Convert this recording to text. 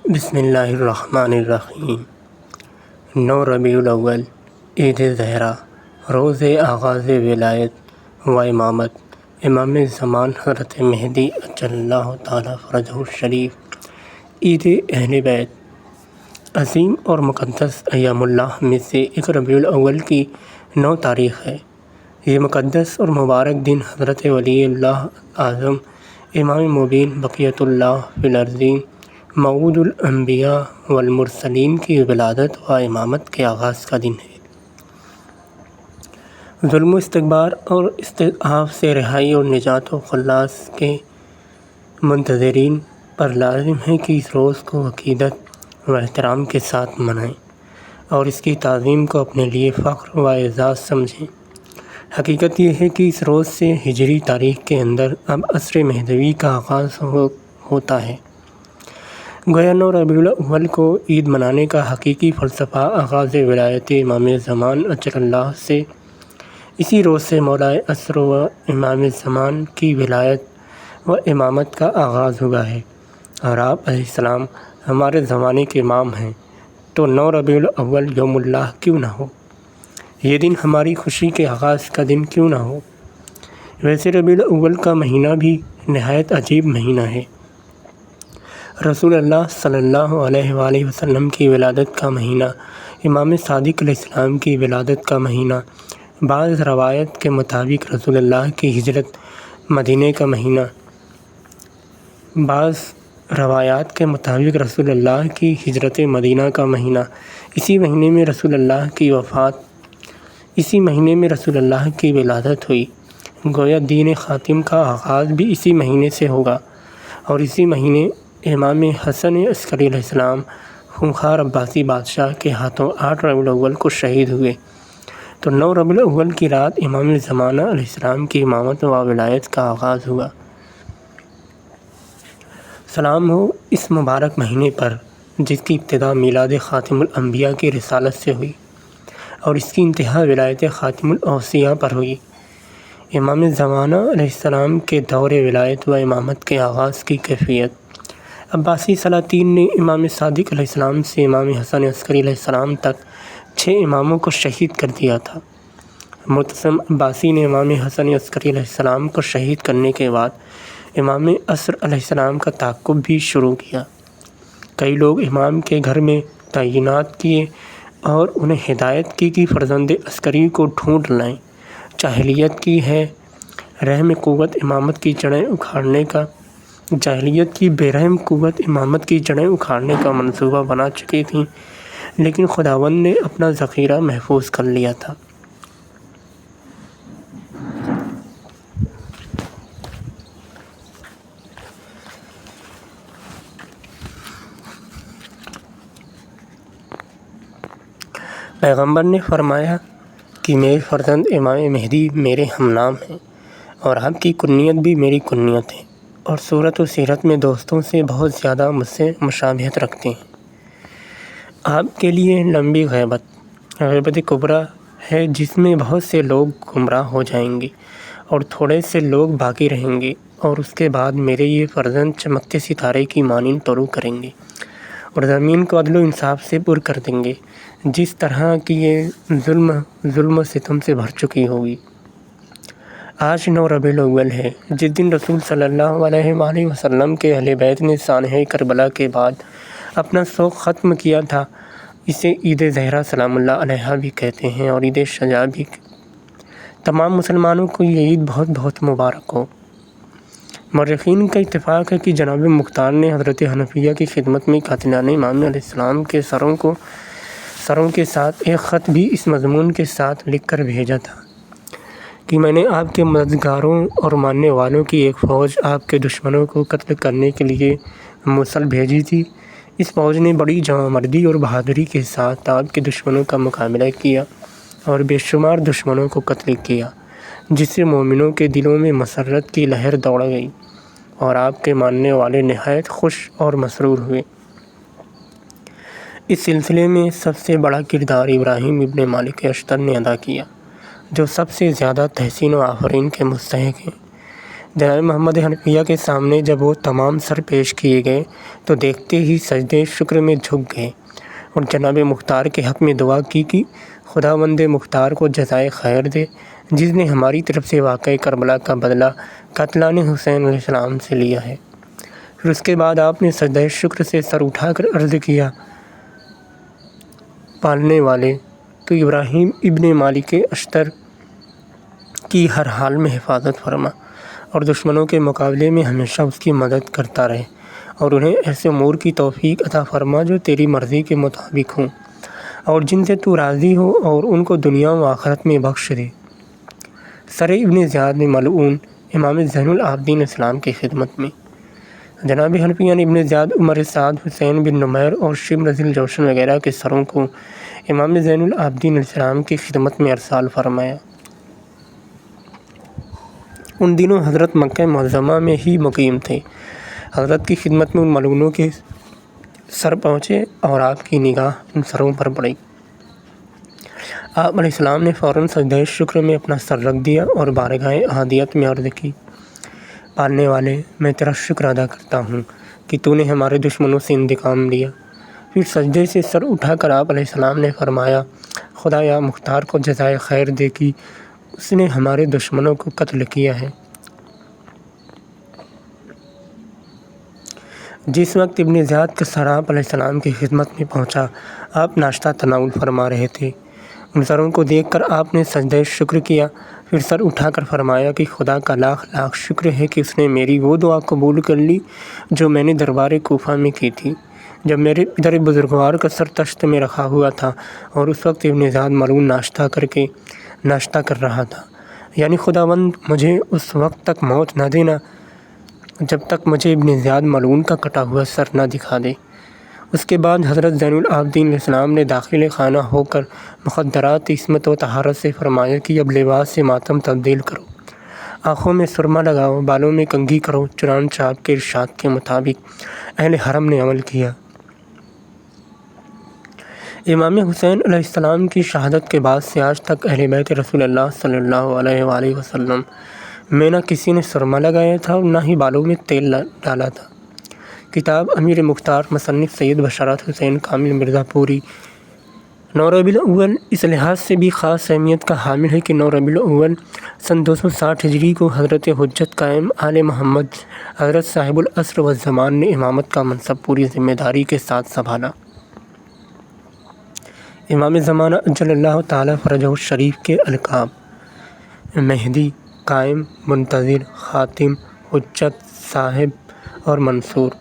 بسم اللہ الرحمن الرحیم۔ 9 ربیع الاول، عید زہرا، روز آغاز ولایت و امامت امام زمان حضرت مہدی عجل اللہ تعالیٰ فرجہ الشریف۔ عید اہل بیت عظیم اور مقدس ایام اللہ میں سے ایک ربیع الاول کی 9 تاریخ ہے۔ یہ مقدس اور مبارک دن حضرت ولی اللہ اعظم امام مبین بقیت اللہ فی الارضین موعود الانبیاء والمرسلین کی ولادت و امامت کے آغاز کا دن ہے۔ ظلم و استکبار اور استضعاف سے رہائی اور نجات و خلاص کے منتظرین پر لازم ہے کہ اس روز کو عقیدت و احترام کے ساتھ منائیں اور اس کی تعظیم کو اپنے لیے فخر و اعزاز سمجھیں۔ حقیقت یہ ہے کہ اس روز سے ہجری تاریخ کے اندر اب عصر مہدوی کا آغاز ہوتا ہے۔ گویا 9 ربیع الاول کو عید منانے کا حقیقی فلسفہ آغاز ولایت امام زمان عجل اللہ سے اسی روز سے مولائے عصر و امام زمان کی ولایت و امامت کا آغاز ہوا ہے، اور آپ علیہ السلام ہمارے زمانے کے امام ہیں، تو 9 ربیع الاول یوم اللہ کیوں نہ ہو؟ یہ دن ہماری خوشی کے آغاز کا دن کیوں نہ ہو؟ ویسے ربیع الاول کا مہینہ بھی نہایت عجیب مہینہ ہے۔ رسول اللہ صلی اللہ علیہ وآلہ وسلم کی ولادت کا مہینہ، امام صادق علیہ السلام کی ولادت کا مہینہ، بعض روایت کے مطابق رسول اللہ کی ہجرت مدینہ کا مہینہ، بعض روایات کے مطابق رسول اللہ کی ہجرت مدینہ کا مہینہ، اسی مہینے میں رسول اللہ کی وفات، اسی مہینے میں رسول اللہ کی ولادت ہوئی۔ گویا دین خاتم کا آغاز بھی اسی مہینے سے ہوگا، اور اسی مہینے امام حسن عسکری علیہ السلام خونخوار عباسی بادشاہ کے ہاتھوں 8 ربیع الاول کو شہید ہوئے، تو 9 ربیع الاول کی رات امام زمانہ علیہ السلام کی امامت و ولایت کا آغاز ہوا۔ سلام ہو اس مبارک مہینے پر جس کی ابتدا میلاد خاتم الانبیاء کی رسالت سے ہوئی اور اس کی انتہا ولایت خاتم الاوصیاء پر ہوئی۔ امام زمانہ علیہ السلام کے دور ولایت و امامت کے آغاز کی کیفیت۔ عباسی سلاطین نے امام صادق علیہ السلام سے امام حسن عسکری علیہ السلام تک 6 اماموں کو شہید کر دیا تھا۔ معتصم عباسی نے امام حسن عسکری علیہ السلام کو شہید کرنے کے بعد امام عصر علیہ السلام کا تعاقب بھی شروع کیا۔ کئی لوگ امام کے گھر میں تعینات کیے اور انہیں ہدایت کی کہ فرزند عسکری کو ڈھونڈ لائیں۔ جاہلیت کی ہے رحم قوت امامت کی جڑیں اکھاڑنے کا جاہلیت کی بے رحم قوت امامت کی جڑیں اکھاڑنے کا منصوبہ بنا چکی تھیں، لیکن خداوند نے اپنا ذخیرہ محفوظ کر لیا تھا۔ پیغمبر نے فرمایا کہ میرے فرزند امام مہدی میرے ہم نام ہیں، اور آپ کی کنیت بھی میری کنیت ہے، اور صورت و سیرت میں دوستوں سے بہت زیادہ مجھ سے مشابہت رکھتے ہیں۔ آپ کے لیے لمبی غیبت کبریٰ ہے جس میں بہت سے لوگ گمراہ ہو جائیں گے اور تھوڑے سے لوگ باقی رہیں گے، اور اس کے بعد میرے یہ فرزند چمکتے ستارے کی مانند طلوع کریں گے اور زمین کو عدل و انصاف سے پر کر دیں گے، جس طرح کہ یہ ظلم و ستم سے بھر چکی ہوگی۔ آج 9 ربیع الاول ہے، جس دن رسول صلی اللہ علیہ وآلہ وسلم کے اہل بیت نے سانحہ کربلا کے بعد اپنا سوگ ختم کیا تھا۔ اسے عید زہرا سلام اللہ علیہا بھی کہتے ہیں اور عید شجاع بھی۔ تمام مسلمانوں کو یہ عید بہت بہت مبارک ہو۔ مورخین کا اتفاق ہے کہ جناب مختار نے حضرت حنفیہ کی خدمت میں قاتلان امام علیہ السلام کے سروں کے ساتھ ایک خط بھی اس مضمون کے ساتھ لکھ کر بھیجا تھا کہ میں نے آپ کے مددگاروں اور ماننے والوں کی ایک فوج آپ کے دشمنوں کو قتل کرنے کے لیے موصل بھیجی تھی۔ اس فوج نے بڑی جوانمردی اور بہادری کے ساتھ آپ کے دشمنوں کا مقابلہ کیا اور بے شمار دشمنوں کو قتل کیا، جس سے مومنوں کے دلوں میں مسرت کی لہر دوڑ گئی اور آپ کے ماننے والے نہایت خوش اور مسرور ہوئے۔ اس سلسلے میں سب سے بڑا کردار ابراہیم ابن مالک اشتر نے ادا کیا، جو سب سے زیادہ تحسین و آفرین کے مستحق ہیں۔ جناب محمد حنفیہ کے سامنے جب وہ تمام سر پیش کیے گئے تو دیکھتے ہی سجدے شکر میں جھک گئے اور جناب مختار کے حق میں دعا کی کہ خداوند مختار کو جزائے خیر دے، جس نے ہماری طرف سے واقعہ کربلا کا بدلہ قاتلان حسین علیہ السلام سے لیا ہے۔ پھر اس کے بعد آپ نے سجدہ شکر سے سر اٹھا کر عرض کیا، پالنے والے تو ابراہیم ابن مالک اشتر کی ہر حال میں حفاظت فرما اور دشمنوں کے مقابلے میں ہمیشہ اس کی مدد کرتا رہے اور انہیں ایسے امور کی توفیق عطا فرما جو تیری مرضی کے مطابق ہوں اور جن سے تو راضی ہو، اور ان کو دنیا و آخرت میں بخش دے۔ سر ابن زیاد ملعون امام زین العابدین اسلام کی خدمت میں جناب حنفیہ نے ابن زیاد، عمر سعد، حسین بن نمیر اور شمر ذی الجوشن وغیرہ کے سروں کو امام زین العابدین السلام کی خدمت میں ارسال فرمایا۔ ان دنوں حضرت مکہ معظمہ میں ہی مقیم تھے۔ حضرت کی خدمت میں ان ملعونوں کے سر پہنچے اور آپ کی نگاہ ان سروں پر پڑی۔ آپ علیہ السلام نے فوراً سجدہ شکر میں اپنا سر رکھ دیا اور بارگاہ احدیت میں عرض کی، پالنے والے، میں تیرا شکر ادا کرتا ہوں کہ تو نے ہمارے دشمنوں سے انتقام لیا۔ پھر سجدے سے سر اٹھا کر آپ علیہ السلام نے فرمایا، خدایا مختار کو جزائے خیر دے کہ اس نے ہمارے دشمنوں کو قتل کیا ہے۔ جس وقت ابن زیاد کا سر آپ علیہ السلام کی خدمت میں پہنچا، آپ ناشتہ تناول فرما رہے تھے۔ ان سروں کو دیکھ کر آپ نے سجدہ شکر کیا، پھر سر اٹھا کر فرمایا کہ خدا کا لاکھ لاکھ شکر ہے کہ اس نے میری وہ دعا قبول کر لی جو میں نے دربار کوفہ میں کی تھی، جب میرے پدر بزرگوار کا سر تشت میں رکھا ہوا تھا اور اس وقت ابن زیاد ملعون ناشتہ کر رہا تھا، یعنی خداوند مجھے اس وقت تک موت نہ دینا جب تک مجھے ابن زیاد ملعون کا کٹا ہوا سر نہ دکھا دے۔ اس کے بعد حضرت زین العابدین علیہ السلام نے داخل خانہ ہو کر مخدرات عصمت و طہارت سے فرمایا کہ اب لباس سے ماتم تبدیل کرو، آنکھوں میں سرما لگاؤ، بالوں میں کنگھی کرو، چنانچہ آپ کے ارشاد کے مطابق اہل حرم نے عمل کیا۔ امام حسین علیہ السلام کی شہادت کے بعد سے آج تک اہل بیت رسول اللہ صلی اللہ علیہ وآلہ وسلم میں نہ کسی نے سرما لگایا تھا اور نہ ہی بالوں میں تیل ڈالا تھا۔ کتاب امیر مختار مصنف سید بشارت حسین کامل مرزا پوری۔ 9 ربیع الاول اس لحاظ سے بھی خاص اہمیت کا حامل ہے کہ 9 ربیع الاول سن 260 ہجری کو حضرت حجت قائم آل محمد حضرت صاحب العصر والزمان نے امامت کا منصب پوری ذمہ داری کے ساتھ سنبھالا۔ امام زمانہ اجل اللہ تعالی فرجہ الشریف کے القاب: مہدی، قائم، منتظر، خاتم، حجت، صاحب اور منصور۔